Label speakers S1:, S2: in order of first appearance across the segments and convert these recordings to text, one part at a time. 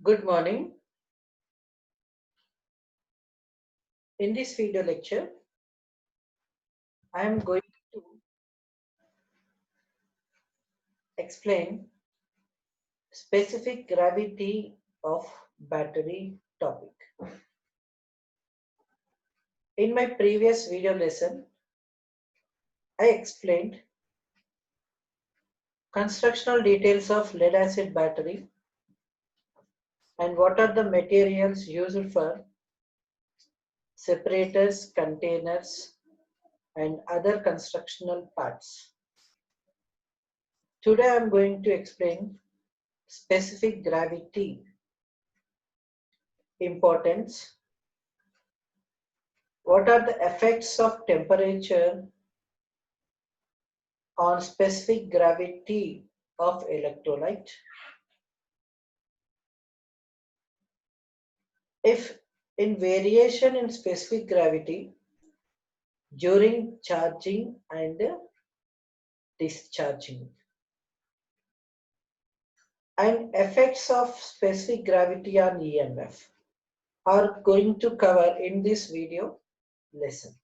S1: Good morning. In this video lecture, I am going to explain specific gravity of battery topic. In my previous video lesson, I explained constructional details of lead acid battery and what are the materials used for separators, containers, and other constructional parts. Today I am going to explain specific gravity importance. What are the effects of temperature on specific gravity of electrolyte? If in variation in specific gravity during charging and discharging, and effects of specific gravity on EMF are going to cover in this video lesson.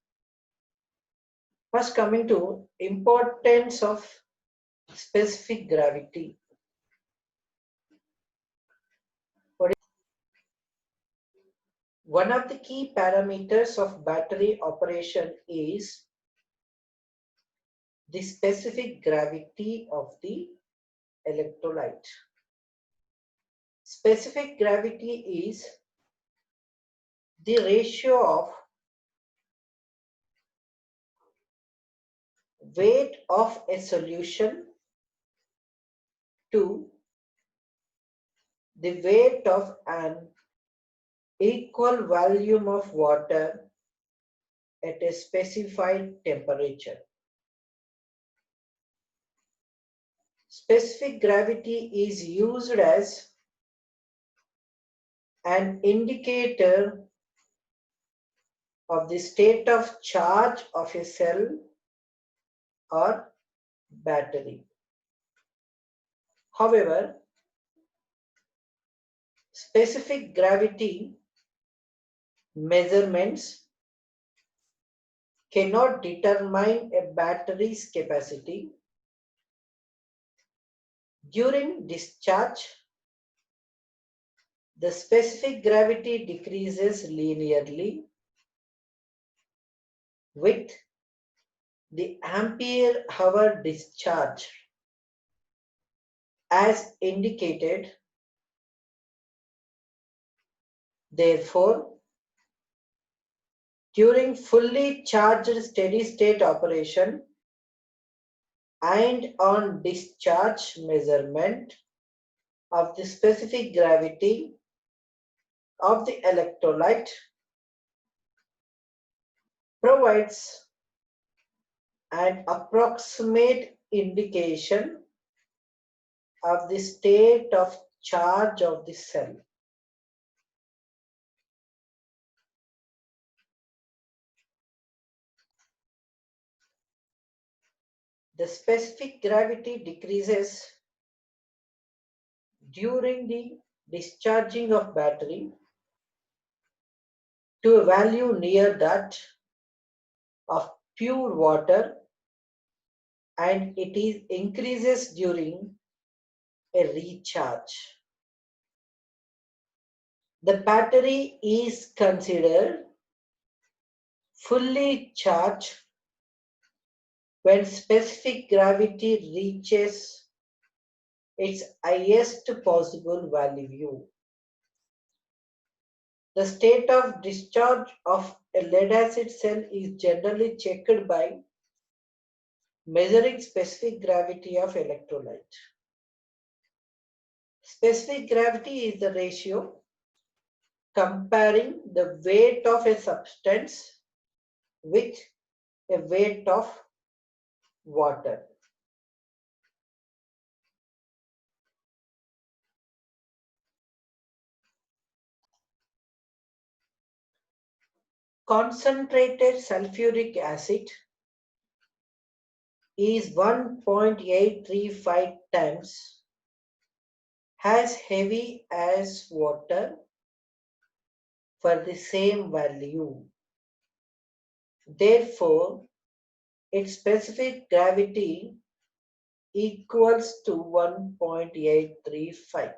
S1: First, coming to importance of specific gravity. One of the key parameters of battery operation is the specific gravity of the electrolyte. Specific gravity is the ratio of weight of a solution to the weight of an equal volume of water at a specified temperature. Specific gravity is used as an indicator of the state of charge of a cell or battery. However, specific gravity measurements cannot determine a battery's capacity. During discharge, the specific gravity decreases linearly with the ampere hour discharge as indicated. Therefore, during fully charged steady state operation and on discharge, measurement of the specific gravity of the electrolyte provides an approximate indication of the state of charge of the cell. The specific gravity decreases during the discharging of battery to a value near that of pure water, and it is increases during a recharge. The battery is considered fully charged when specific gravity reaches its highest possible value. The state of discharge of a lead acid cell is generally checked by measuring specific gravity of electrolyte. Specific gravity is the ratio comparing the weight of a substance with a weight of water. Concentrated sulfuric acid is 1.835 times as heavy as water for the same value. Therefore, its specific gravity equals to 1.835.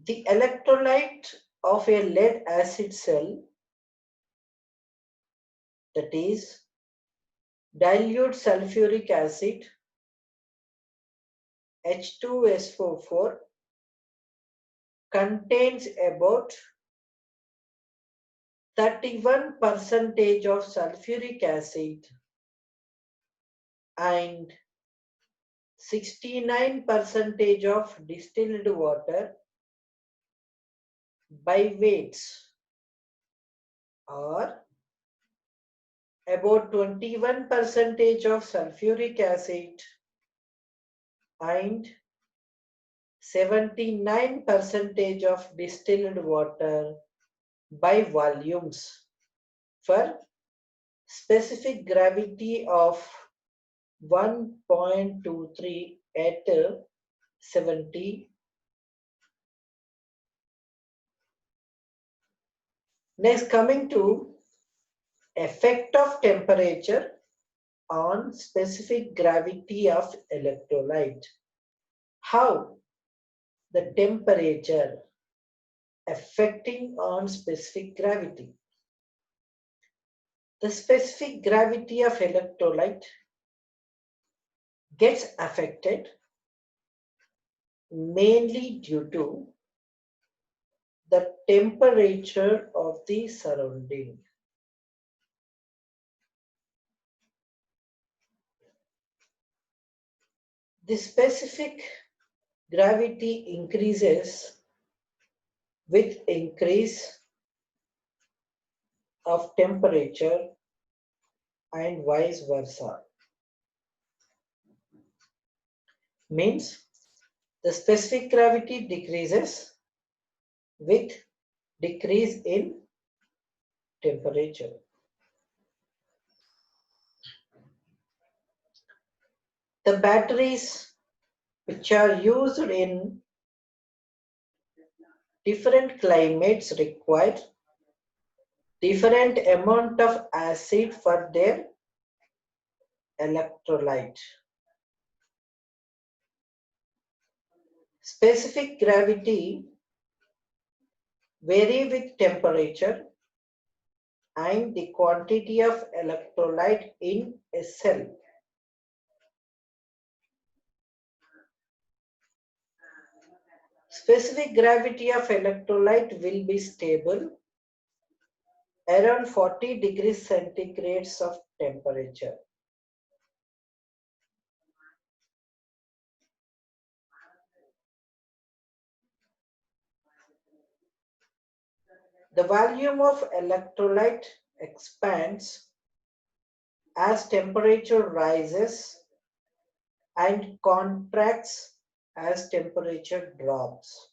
S1: The electrolyte of a lead acid cell, that is dilute sulfuric acid H2SO4, contains about 31% of sulfuric acid and 69% of distilled water by weights, or about 21% of sulfuric acid and 79% of distilled water by volumes for specific gravity of 1.23 at 70. Next, coming to effect of temperature on specific gravity of electrolyte. How the temperature affecting on specific gravity. The specific gravity of electrolyte gets affected mainly due to the temperature of the surrounding. The specific gravity increases with increase of temperature and vice versa. Means the specific gravity decreases with decrease in temperature. The batteries which are used in different climates require different amount of acid for their electrolyte. Specific gravity vary with temperature and the quantity of electrolyte in a cell. Specific gravity of electrolyte will be stable around 40 degrees centigrades of temperature. The volume of electrolyte expands as temperature rises and contracts as temperature drops,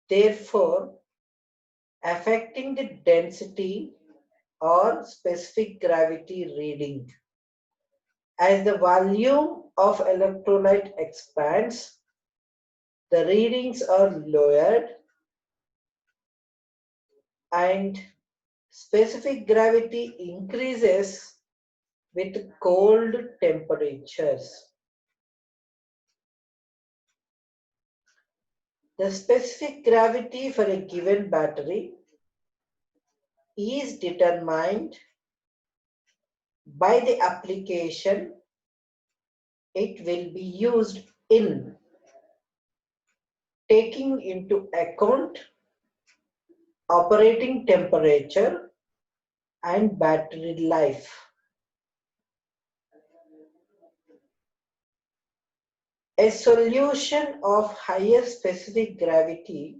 S1: therefore affecting the density or specific gravity reading. As the volume of electrolyte expands, the readings are lowered and specific gravity increases with cold temperatures. The specific gravity for a given battery is determined by the application it will be used in, taking into account operating temperature and battery life. A solution of higher specific gravity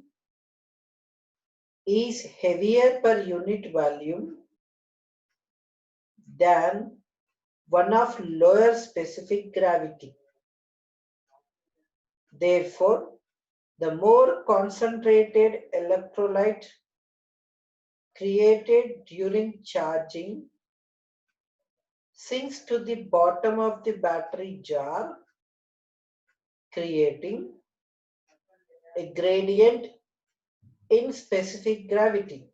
S1: is heavier per unit volume than one of lower specific gravity. Therefore, the more concentrated electrolyte created during charging sinks to the bottom of the battery jar creating a gradient in specific gravity.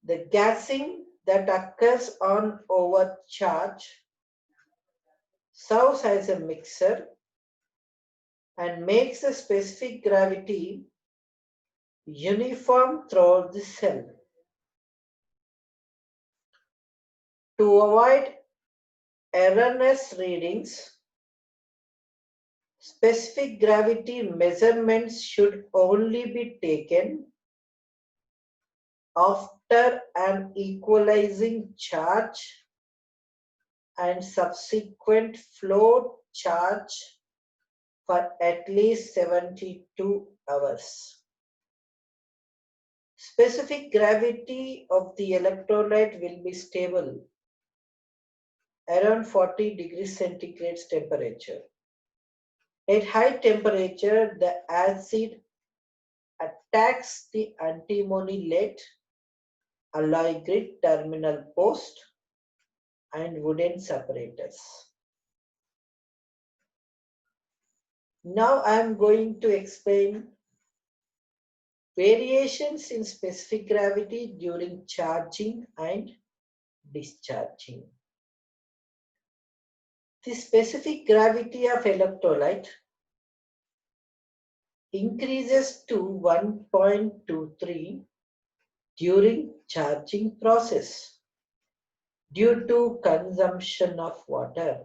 S1: The gassing that occurs on overcharge serves as a mixer and makes the specific gravity uniform throughout the cell. To avoid erroneous readings, specific gravity measurements should only be taken after an equalizing charge and subsequent flow charge for at least 72 hours. Specific gravity of the electrolyte will be stable around 40 degrees centigrade temperature. At high temperature, the acid attacks the antimony lead, alloy grid terminal post, and wooden separators. Now I am going to explain variations in specific gravity during charging and discharging. The specific gravity of electrolyte increases to 1.23 during charging process due to consumption of water,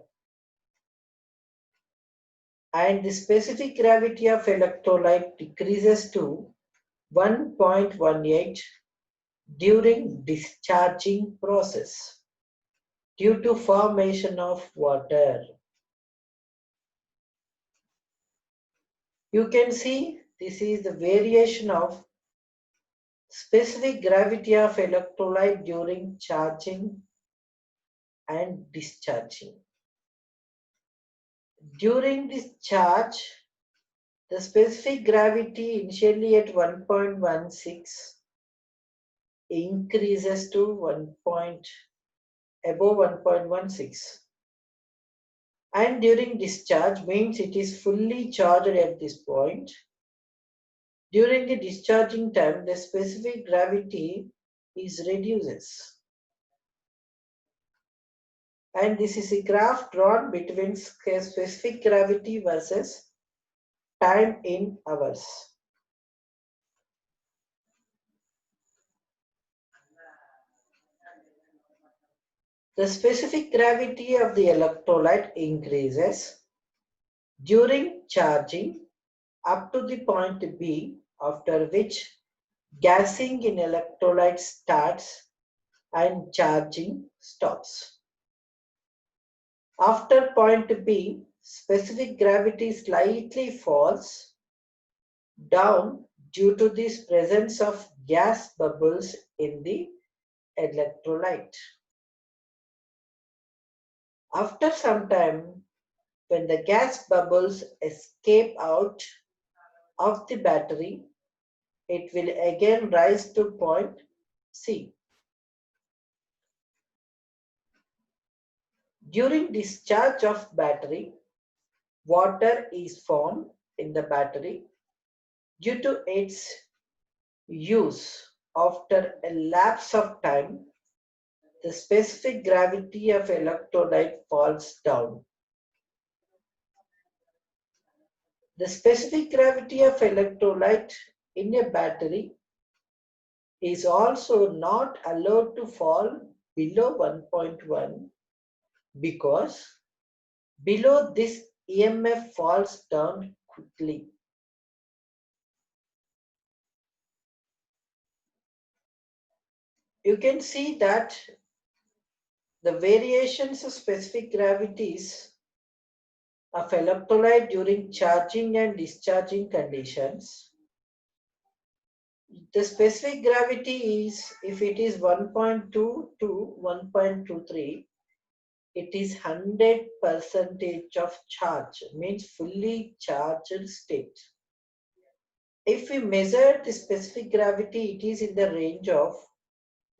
S1: and the specific gravity of electrolyte decreases to 1.18 during discharging process due to formation of water. You can see this is the variation of specific gravity of electrolyte during charging and discharging. During discharge, the specific gravity initially at 1.16 increases to above 1.16, and during discharge means it is fully charged at this point. During the discharging time, the specific gravity reduces. And this is a graph drawn between specific gravity versus time in hours. The specific gravity of the electrolyte increases during charging up to the point B, after which gassing in electrolyte starts and charging stops. After point B, specific gravity slightly falls down due to this presence of gas bubbles in the electrolyte. After some time, when the gas bubbles escape out of the battery, it will again rise to point C. During discharge of battery, water is formed in the battery due to its use. After a lapse of time, the specific gravity of electrolyte falls down. The specific gravity of electrolyte in a battery is also not allowed to fall below 1.1 because below this EMF falls down quickly. You can see that the variations of specific gravities of electrolyte during charging and discharging conditions. The specific gravity is, if it is 1.2 to 1.23, it is 100% of charge, means fully charged state. If we measure the specific gravity, it is in the range of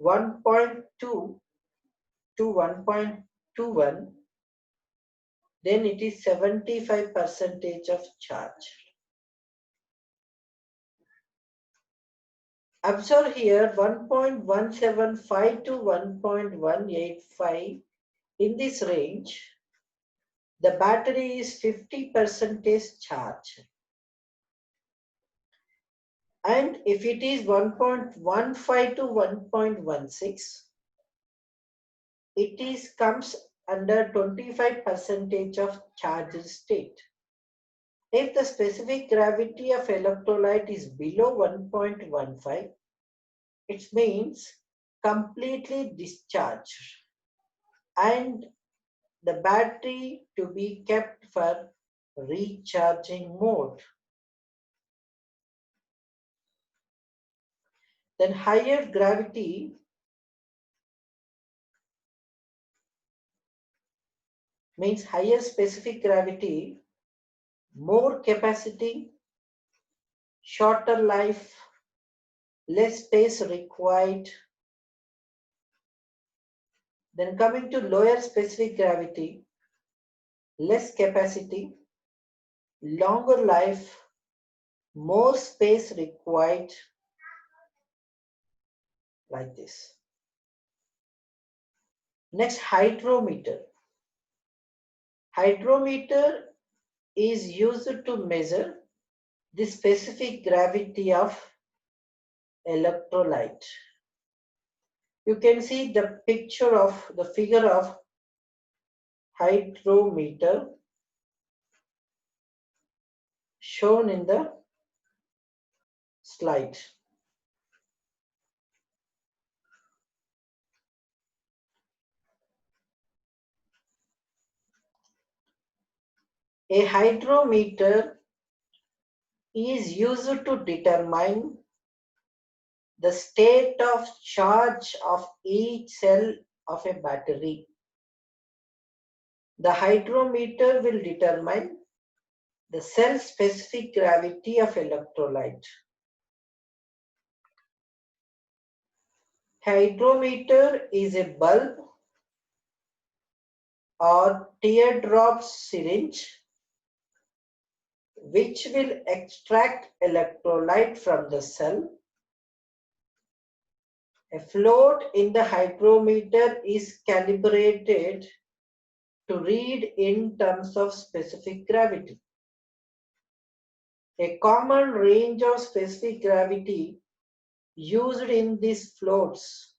S1: 1.2 to 1.21. then it is 75% of charge. Observe here 1.175 to 1.185 in this range. The battery is 50% charge. And if it is 1.15 to 1.16, it comes under 25% of charge state. If the specific gravity of electrolyte is below 1.15, it means completely discharged and the battery to be kept for recharging mode. Then higher gravity means higher specific gravity, more capacity, shorter life, less space required. Then coming to lower specific gravity, less capacity, longer life, more space required, like this. Next, hydrometer. Hydrometer is used to measure the specific gravity of electrolyte. You can see the figure of hydrometer shown in the slide. A hydrometer is used to determine the state of charge of each cell of a battery. The hydrometer will determine the cell-specific gravity of electrolyte. Hydrometer is a bulb or teardrop syringe which will extract electrolyte from the cell. A float in the hydrometer is calibrated to read in terms of specific gravity. A common range of specific gravity used in these floats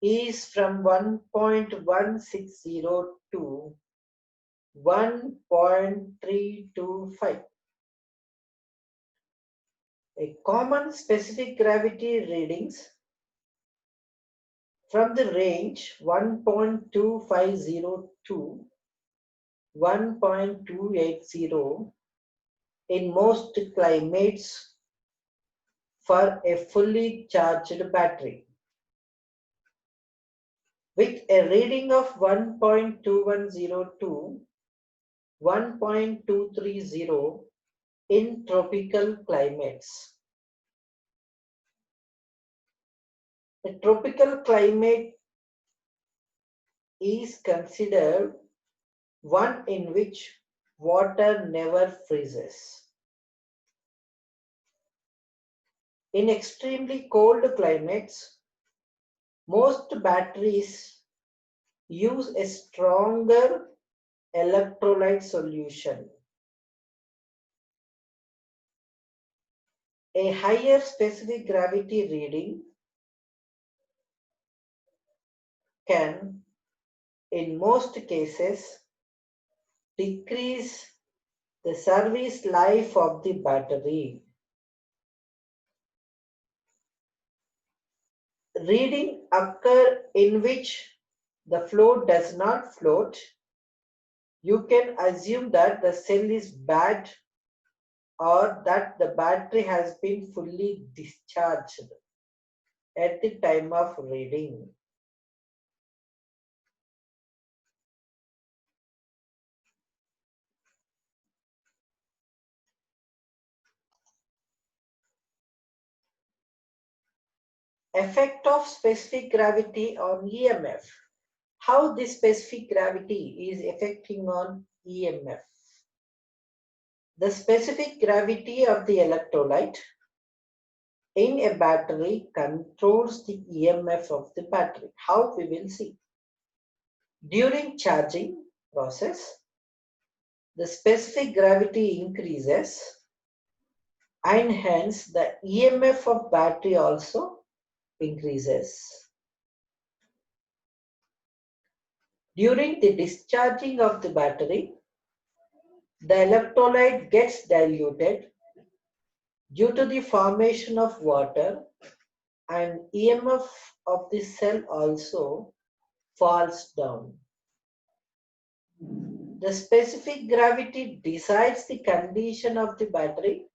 S1: is from 1.160 to 1.325. A common specific gravity readings from the range 1.250 to 1.280 in most climates for a fully charged battery. With a reading of 1.210 to 1.230 in tropical climates. A tropical climate is considered one in which water never freezes. In extremely cold climates, most batteries use a stronger electrolyte solution. A higher specific gravity reading can, in most cases, decrease the service life of the battery. Reading occur in which the float does not float, you can assume that the cell is bad or that the battery has been fully discharged at the time of reading. Effect of specific gravity on EMF. How this specific gravity is affecting on EMF. The specific gravity of the electrolyte in a battery controls the EMF of the battery. How we will see. During charging process, the specific gravity increases and hence the EMF of battery also increases. During the discharging of the battery, the electrolyte gets diluted due to the formation of water, and EMF of the cell also falls down. The specific gravity decides the condition of the battery,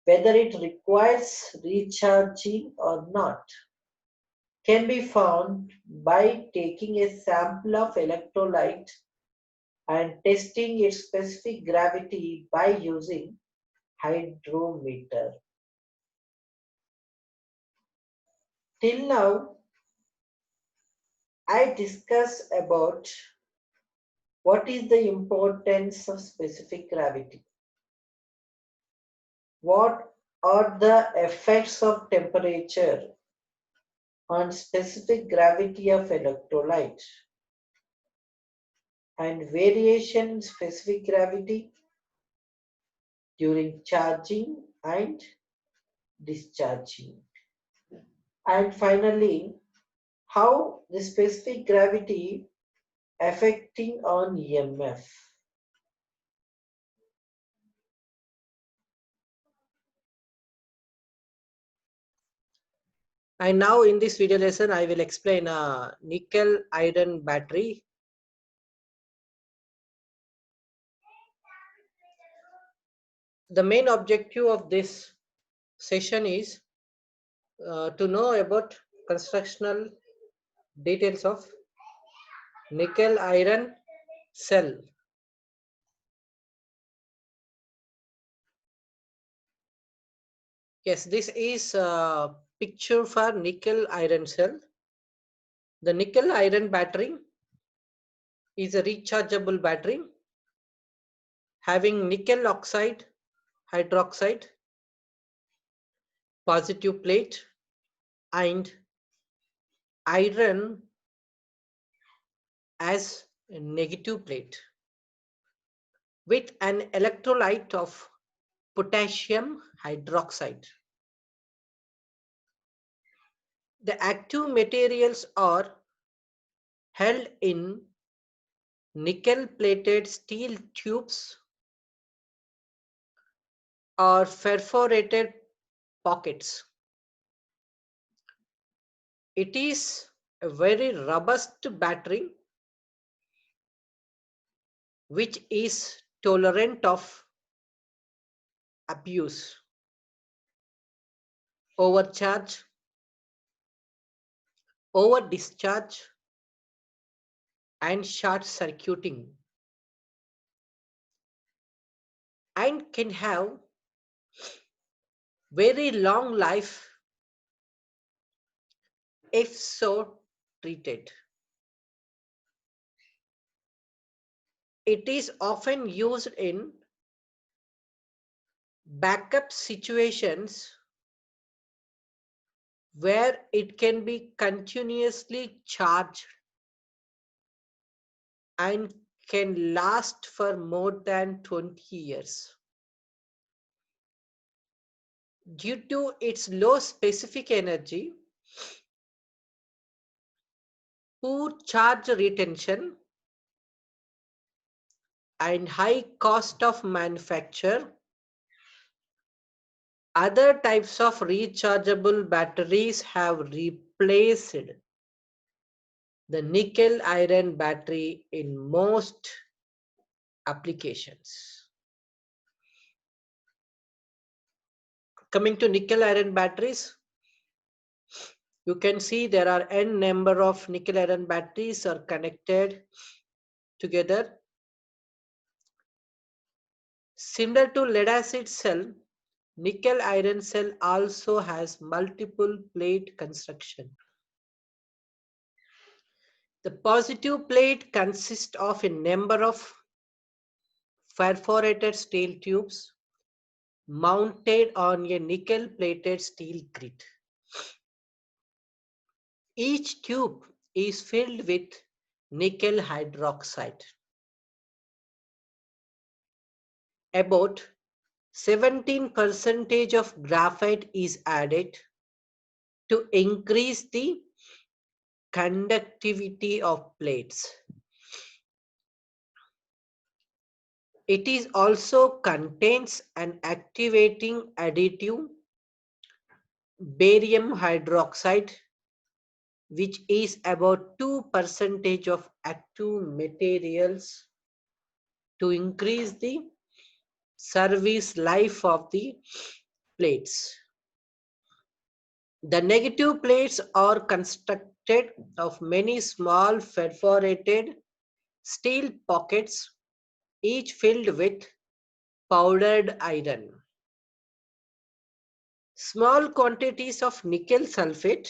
S1: whether it requires recharging or not. Can be found by taking a sample of electrolyte and testing its specific gravity by using hydrometer. Till now, I discussed about what is the importance of specific gravity. What are the effects of temperature on specific gravity of electrolyte and variation in specific gravity during charging and discharging. And finally, how the specific gravity affecting on EMF. And now in this video lesson, I will explain a nickel iron battery. The main objective of this session is to know about constructional details of nickel iron cell. Yes, this is a picture for nickel iron cell. The nickel iron battery is a rechargeable battery having nickel oxide hydroxide positive plate and iron as a negative plate with an electrolyte of potassium hydroxide. The active materials are held in nickel plated steel tubes or perforated pockets. It is a very robust battery which is tolerant of abuse, overcharge, over discharge, and short circuiting, and can have very long life if so treated. It is often used in backup situations where it can be continuously charged and can last for more than 20 years. Due to its low specific energy, poor charge retention, and high cost of manufacture, other types of rechargeable batteries have replaced the nickel iron battery in most applications. Coming to nickel iron batteries, you can see there are n number of nickel iron batteries are connected together. Similar to lead acid cell, nickel iron cell also has multiple plate construction. The positive plate consists of a number of perforated steel tubes mounted on a nickel-plated steel grid. Each tube is filled with nickel hydroxide. About 17% of graphite is added to increase the conductivity of plates. It is also contains an activating additive, barium hydroxide, which is about 2% of active materials to increase the service life of the plates. The negative plates are constructed of many small perforated steel pockets, each filled with powdered iron. Small quantities of nickel sulfate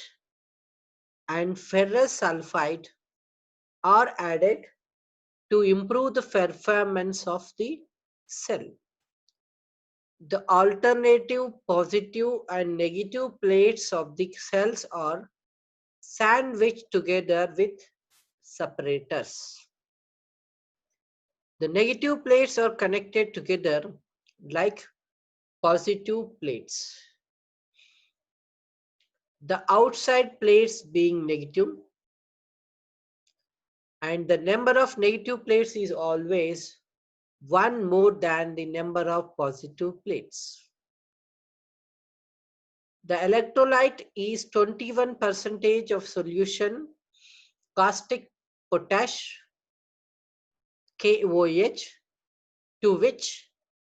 S1: and ferrous sulfide are added to improve the performance of the cell. The alternative positive and negative plates of the cells are sandwiched together with separators. The negative plates are connected together like positive plates. The outside plates being negative, and the number of negative plates is always one more than the number of positive plates. The electrolyte is 21% of solution caustic potash KOH, to which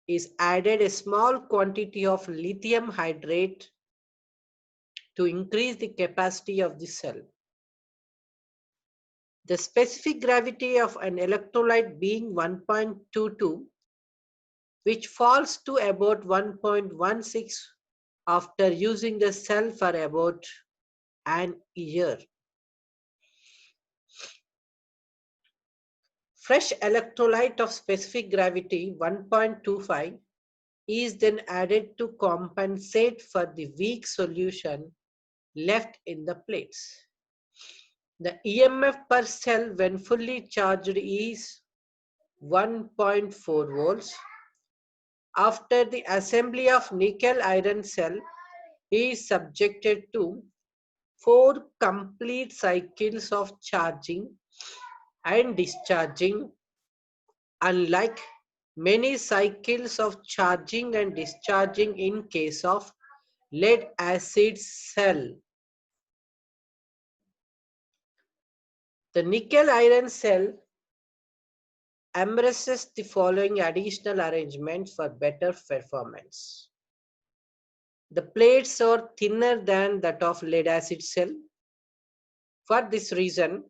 S1: is added a small quantity of lithium hydrate to increase the capacity of the cell. The specific gravity of an electrolyte being 1.22, which falls to about 1.16 after using the cell for about an year. Fresh electrolyte of specific gravity 1.25 is then added to compensate for the weak solution left in the plates. The EMF per cell when fully charged is 1.4 volts. After the assembly of nickel iron cell is subjected to 4 complete cycles of charging and discharging, unlike many cycles of charging and discharging in case of lead acid cell. The nickel iron cell embraces the following additional arrangements for better performance. The plates are thinner than that of lead acid cell. For this reason,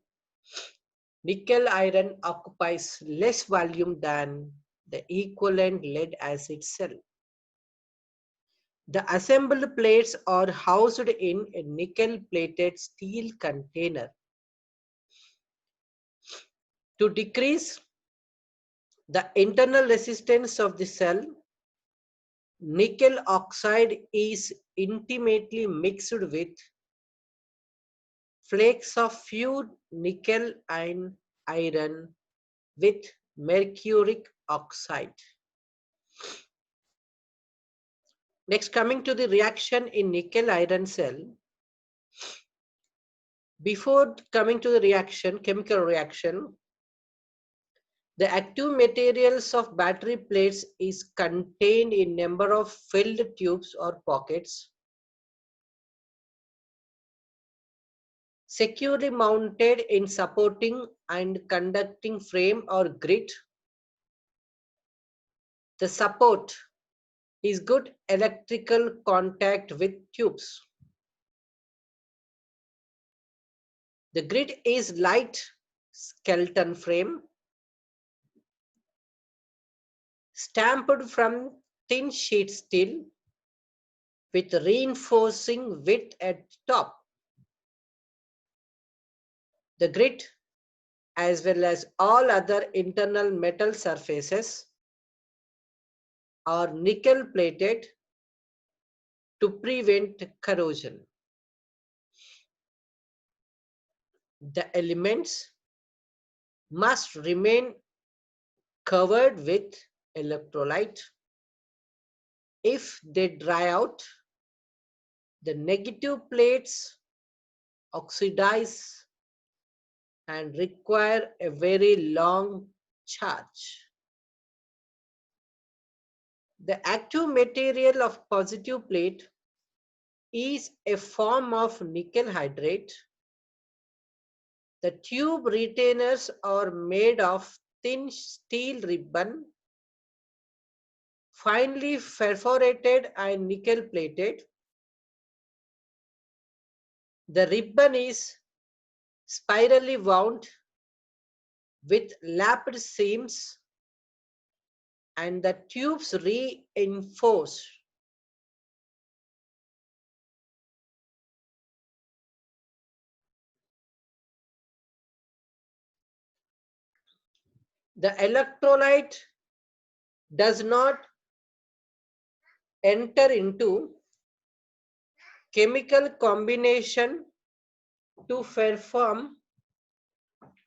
S1: nickel iron occupies less volume than the equivalent lead acid cell. The assembled plates are housed in a nickel-plated steel container. To decrease the internal resistance of the cell, nickel oxide is intimately mixed with flakes of pure nickel and iron with mercuric oxide. Next, coming to the reaction in nickel iron cell. Before coming to the reaction, chemical reaction, the active materials of battery plates is contained in number of filled tubes or pockets, securely mounted in supporting and conducting frame or grid. The support is good electrical contact with tubes. The grid is light skeleton frame stamped from thin sheet steel with reinforcing width at top. The grid, as well as all other internal metal surfaces, or nickel plated to prevent corrosion. The elements must remain covered with electrolyte. If they dry out, the negative plates oxidize and require a very long charge. The active material of positive plate is a form of nickel hydrate. The tube retainers are made of thin steel ribbon, finely perforated and nickel plated. The ribbon is spirally wound with lapped seams and the tubes reinforced. The electrolyte does not enter into chemical combination to perform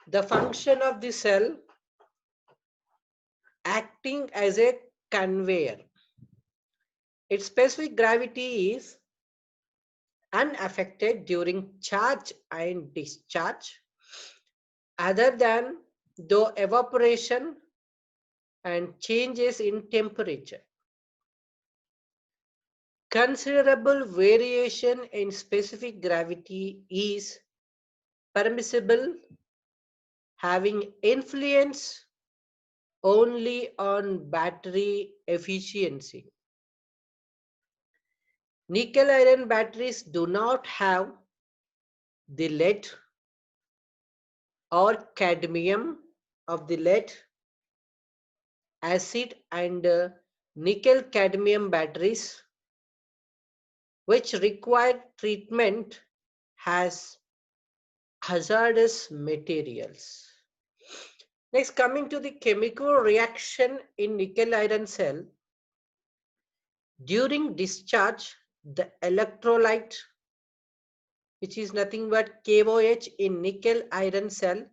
S1: the function of the cell, acting as a conveyor. Its specific gravity is unaffected during charge and discharge, other than though evaporation and changes in temperature. Considerable variation in specific gravity is permissible, having influence only on battery efficiency. Nickel iron batteries do not have the lead or cadmium of the lead acid and nickel cadmium batteries, which require treatment as hazardous materials. Next, coming to the chemical reaction in nickel iron cell. During discharge, the electrolyte, which is nothing but KOH in nickel iron cell,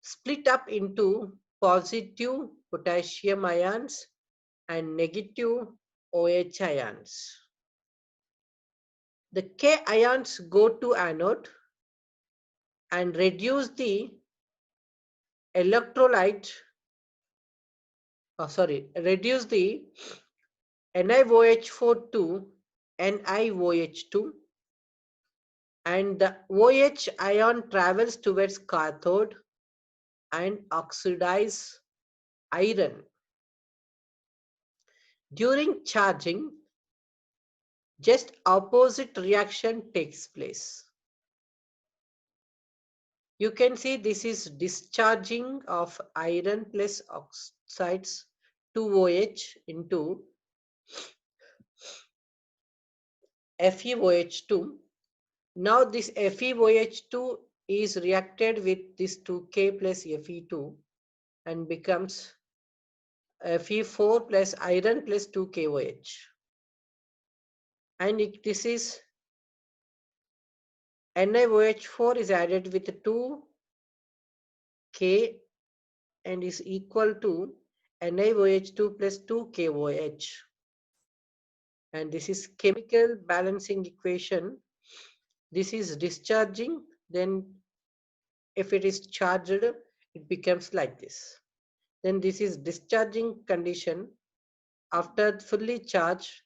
S1: split up into positive potassium ions and negative OH ions. The K ions go to anode and reduce the electrolyte, reduce the NiOH4 to NiOH2, and the OH ion travels towards cathode and oxidize iron. During charging, just opposite reaction takes place. You can see this is discharging of iron plus oxides 2OH into FeOH2. Now this FeOH2 is reacted with this 2K plus Fe2 and becomes Fe4 plus iron plus 2KOH. And this is NiOH4 is added with 2K and is equal to NiOH2 plus 2KOH. And this is chemical balancing equation. This is discharging, then if it is charged, it becomes like this. Then this is discharging condition. After fully charged,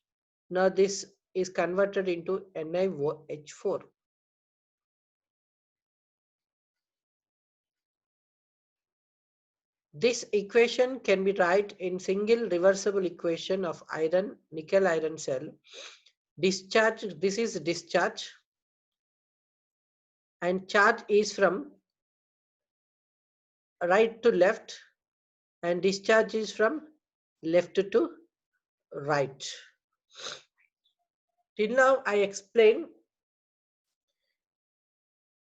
S1: now this is converted into NiOH4. This equation can be written in single reversible equation of iron nickel iron cell. Discharge, this is discharge, and charge is from right to left and discharge is from left to right. Till now I explained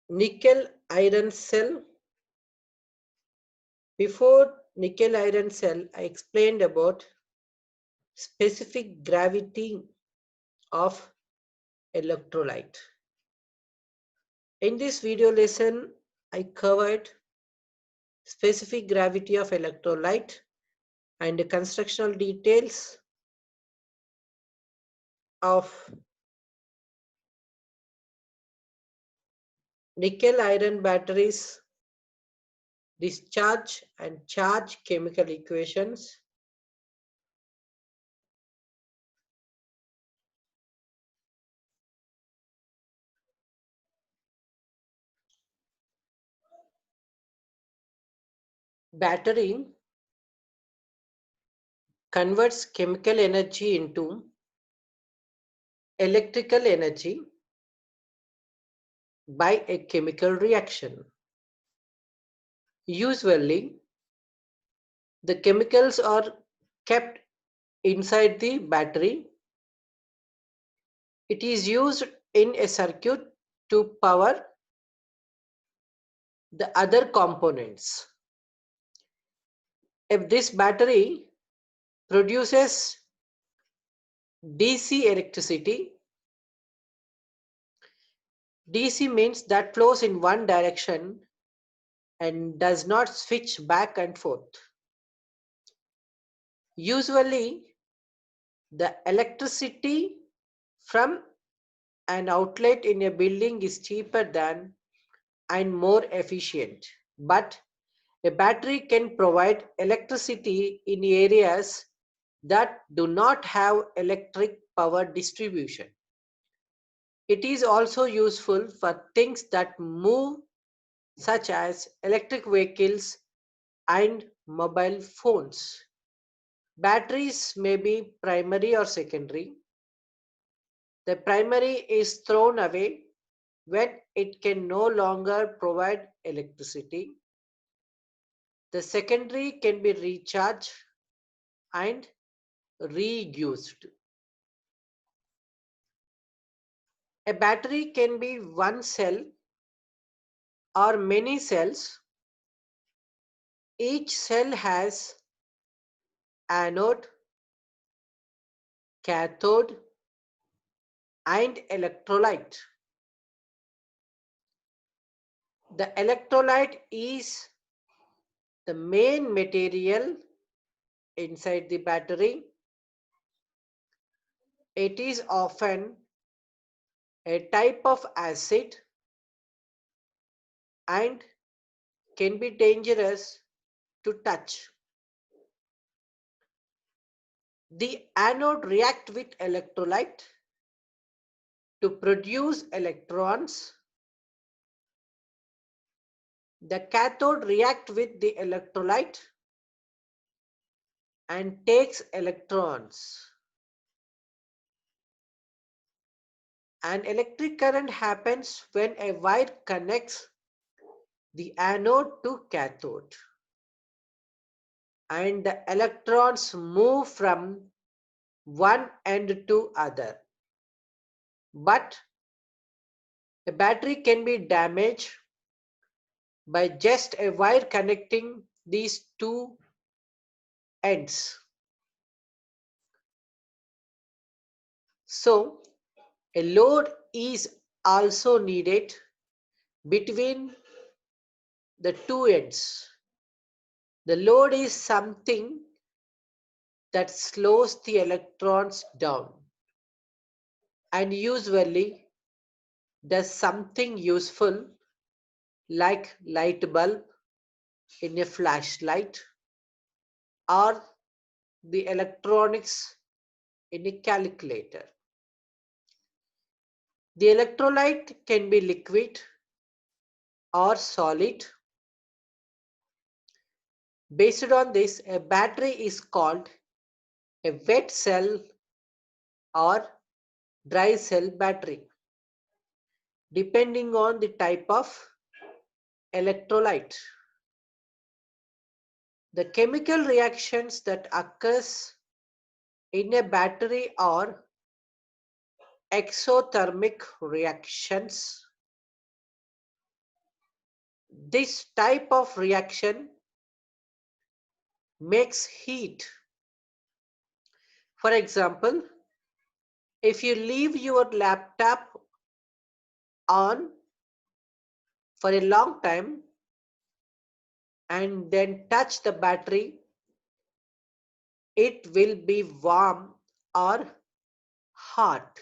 S1: nickel iron cell. Before nickel iron cell, I explained about specific gravity of electrolyte. In this video lesson, I covered specific gravity of electrolyte and the constructional details of nickel iron batteries, discharge and charge chemical equations, battery converts chemical energy into electrical energy by a chemical reaction. Usually, the chemicals are kept inside the battery. It is used in a circuit to power the other components. If this battery produces DC electricity, DC means that flows in one direction and does not switch back and forth. Usually, the electricity from an outlet in a building is cheaper than and more efficient. But a battery can provide electricity in areas that do not have electric power distribution. It is also useful for things that move, such as electric vehicles and mobile phones. Batteries may be primary or secondary. The primary is thrown away when it can no longer provide electricity. The secondary can be recharged and reused. A battery can be one cell or many cells. Each cell has anode, cathode, and electrolyte. The electrolyte is the main material inside the battery. It is often a type of acid and can be dangerous to touch. The anode reacts with electrolyte to produce electrons. The cathode reacts with the electrolyte and takes electrons. An electric current happens when a wire connects the anode to cathode and the electrons move from one end to other. But a battery can be damaged by just a wire connecting these two ends. So a load is also needed between the two ends. The load is something that slows the electrons down and usually does something useful like light bulb in a flashlight or the electronics in a calculator. The electrolyte can be liquid or solid. Based on this, a battery is called a wet cell or dry cell battery, depending on the type of electrolyte. The chemical reactions that occurs in a battery are exothermic reactions. This type of reaction makes heat For example, if you leave your laptop on for a long time and then touch the battery, it will be warm or hot.